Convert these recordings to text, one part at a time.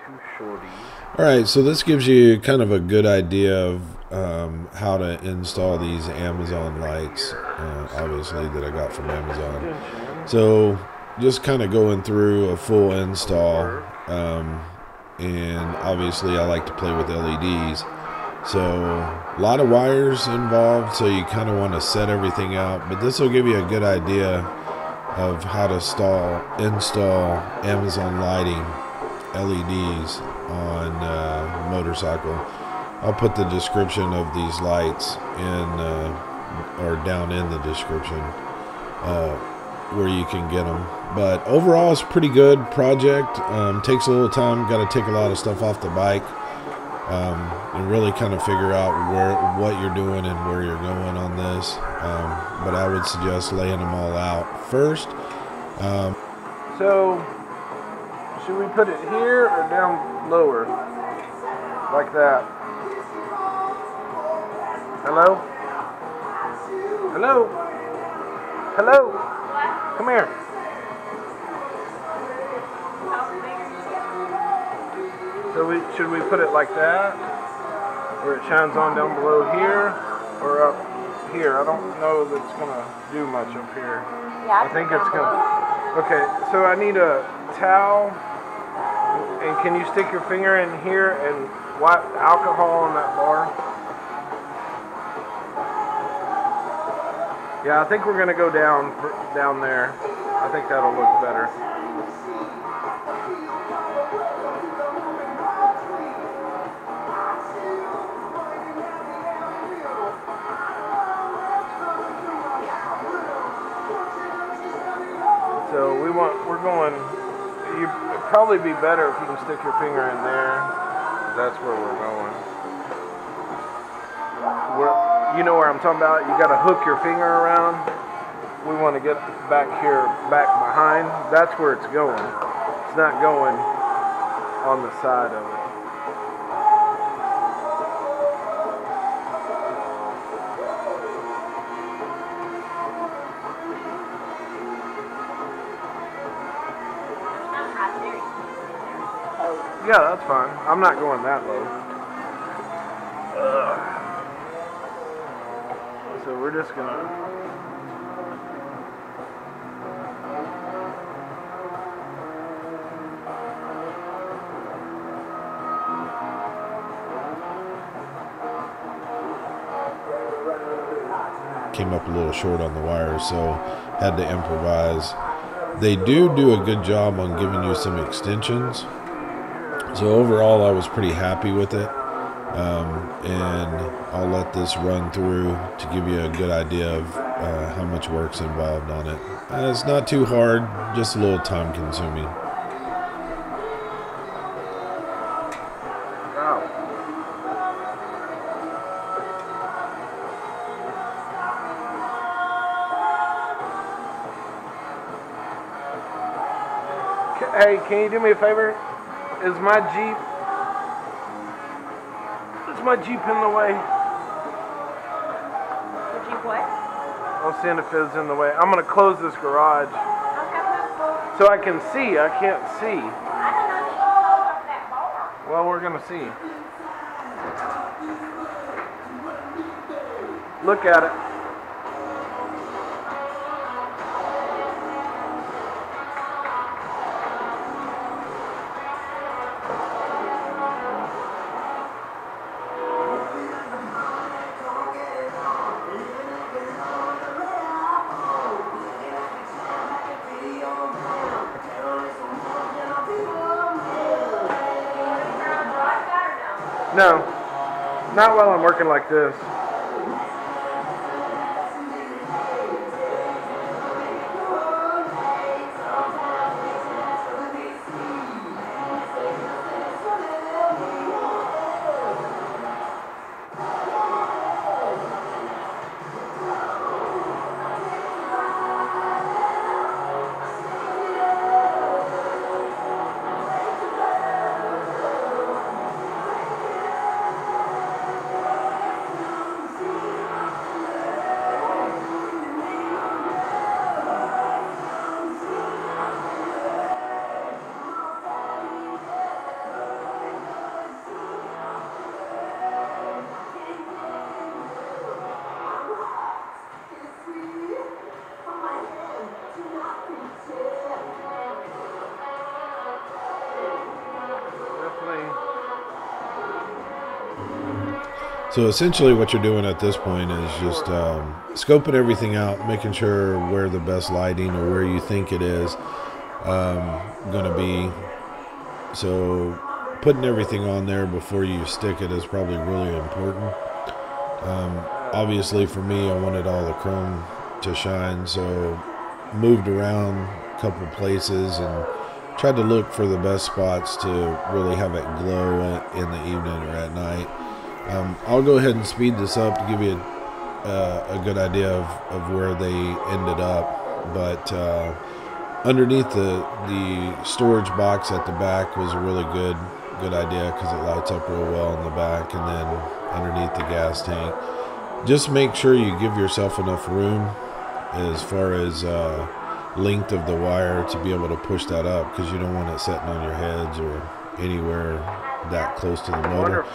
two shorties. Alright, so this gives you kind of a good idea of how to install these Amazon lights, obviously that I got from Amazon. So just kind of going through a full install, and obviously I like to play with LEDs. So a lot of wires involved, so you kind of want to set everything out, but this will give you a good idea of how to install Amazon lighting LEDs on a motorcycle. I'll put the description of these lights in or down in the description where you can get them. But overall, it's a pretty good project. Takes a little time. Got to take a lot of stuff off the bike and really kind of figure out what you're doing and where you're going on this. But I would suggest laying them all out first. So, should we put it here or down lower? Like that. Hello? Hello? Hello? Come here. So should we put it like that? Where it shines on down below here? Or up here? I don't know that it's going to do much up here. Yeah, I think it's going to... Okay, so I need a towel. And can you stick your finger in here and wipe alcohol on that bar? Yeah, I think we're going to go down there. I think that'll look better. So it'd probably be better if you can stick your finger in there. That's where we're going. You know where I'm talking about? You got to hook your finger around. We want to get back here, back behind. That's where it's going. It's not going on the side of it. Yeah, that's fine. I'm not going that low. So we're just gonna... Came up a little short on the wires, so had to improvise. They do a good job on giving you some extensions. So overall, I was pretty happy with it, and I'll let this run through to give you a good idea of how much work's involved on it. It's not too hard, just a little time consuming. Hey, can you do me a favor? Is my Jeep in the way? The Jeep what? I'll see if it's in the way. I'm going to close this garage. Okay. So I can see. I can't see. I don't know if you can hold up that bar. Well, we're going to see. Look at it. No, not while I'm working like this. So essentially what you're doing at this point is just scoping everything out, making sure where the best lighting or where you think it is going to be. So putting everything on there before you stick it is probably really important. Obviously for me, I wanted all the chrome to shine, so moved around a couple places and tried to look for the best spots to really have it glow in the evening or at night. I'll go ahead and speed this up to give you a good idea of where they ended up. But underneath the storage box at the back was a really good idea because it lights up real well in the back, and then underneath the gas tank. Just make sure you give yourself enough room as far as length of the wire to be able to push that up, because you don't want it sitting on your heads or anywhere that close to the motor.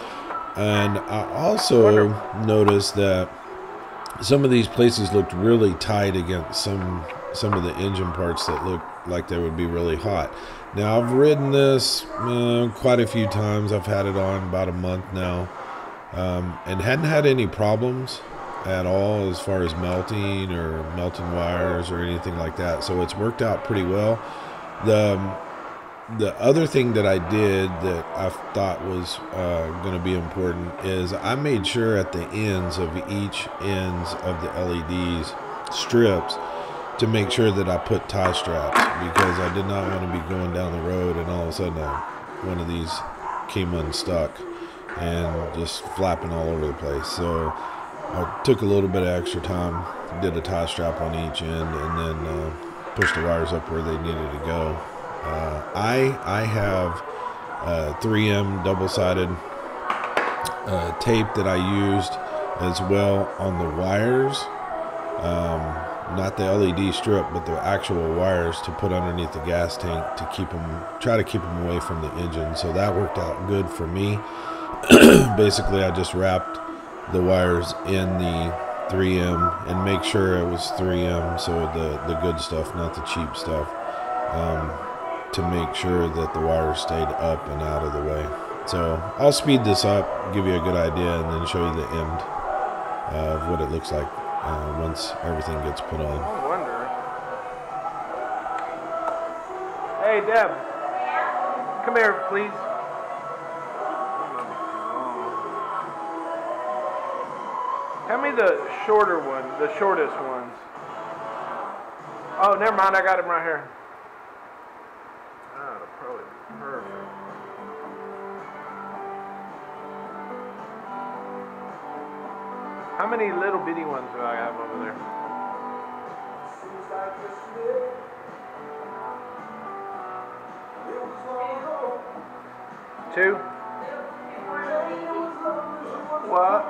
And I also noticed that some of these places looked really tight against some of the engine parts that looked like they would be really hot. Now I've ridden this quite a few times. I've had it on about a month now, and hadn't had any problems at all as far as melting or melting wires or anything like that. So it's worked out pretty well. The other thing that I did that I thought was going to be important is I made sure at the ends of each ends of the LEDs strips to make sure that I put tie straps, because I did not want to be going down the road and all of a sudden one of these came unstuck and just flapping all over the place. So I took a little bit of extra time, did a tie strap on each end, and then pushed the wires up where they needed to go. I have 3M double-sided tape that I used as well on the wires, not the LED strip, but the actual wires to put underneath the gas tank to try to keep them away from the engine. So that worked out good for me. Basically, I just wrapped the wires in the 3M and make sure it was 3M, so the good stuff, not the cheap stuff, to make sure that the wires stayed up and out of the way. So I'll speed this up, give you a good idea, and then show you the end of what it looks like once everything gets put on. I wonder. Hey, Deb. Come here, please. Tell me the shorter one, the shortest ones. Oh, never mind. I got him right here. That'll probably be perfect. How many little bitty ones do I have over there? Two? What?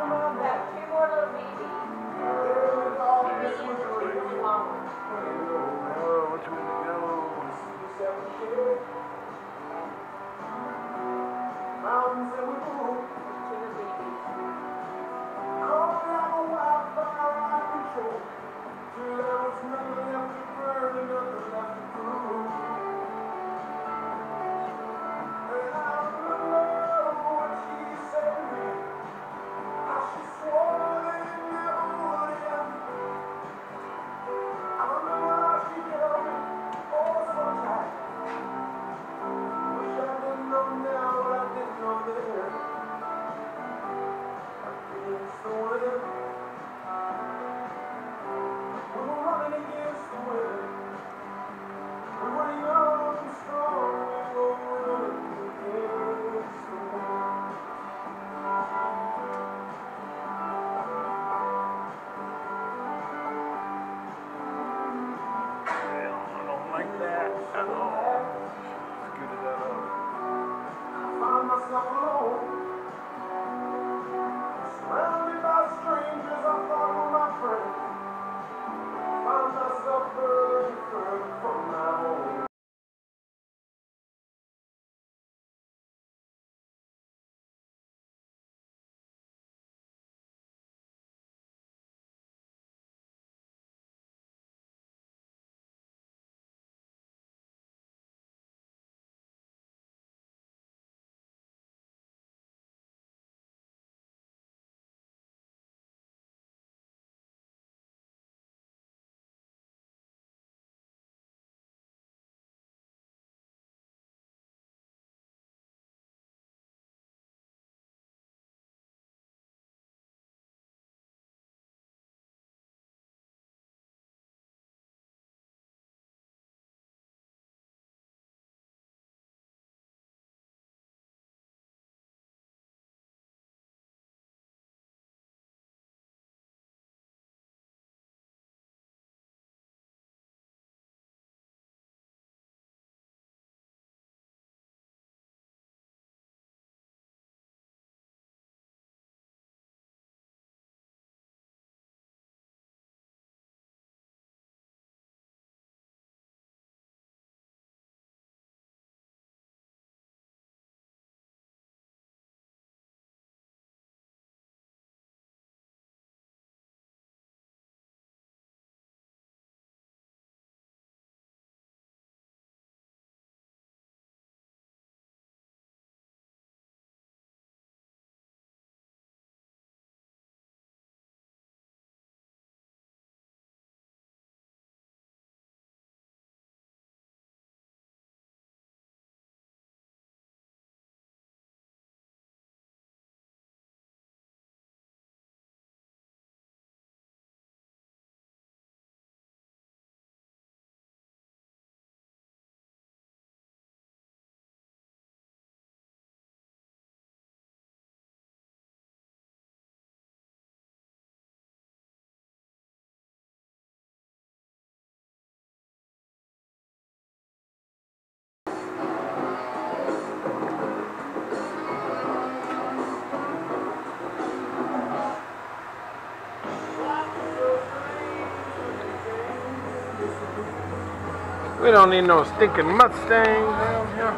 We don't need no stinking Mustangs down here.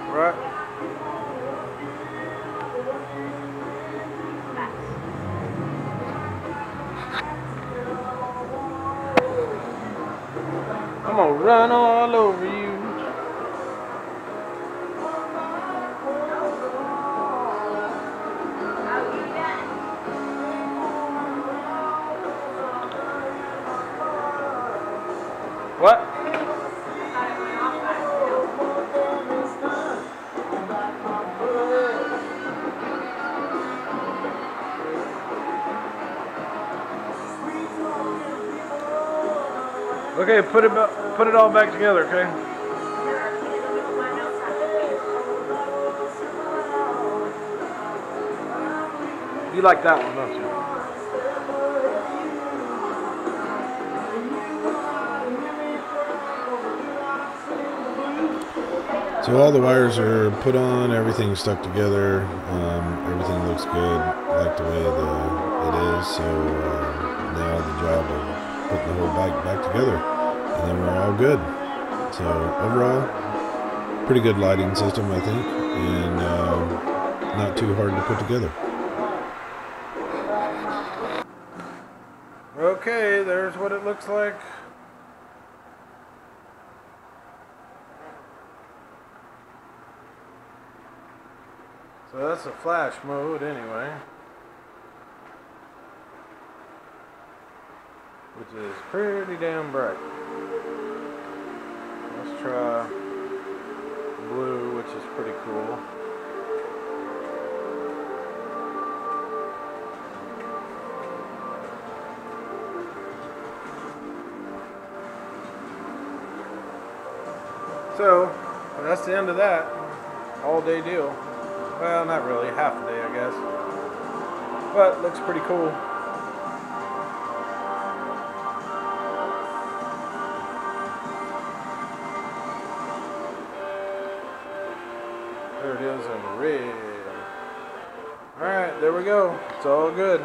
Right. I'm gonna run all over you. What? Okay, put it all back together, okay? You like that one, don't you? So all the wires are put on, everything's stuck together, everything looks good, like the way it is. So now the job of putting the whole bike back together, and then we're all good. So overall, pretty good lighting system, I think, and not too hard to put together. Okay, there's what it looks like. So that's a flash mode anyway, which is pretty damn bright. Let's try blue, which is pretty cool. So that's the end of that all day deal. Well, not really, half a day, I guess. But looks pretty cool. There it is in red. Alright, there we go. It's all good.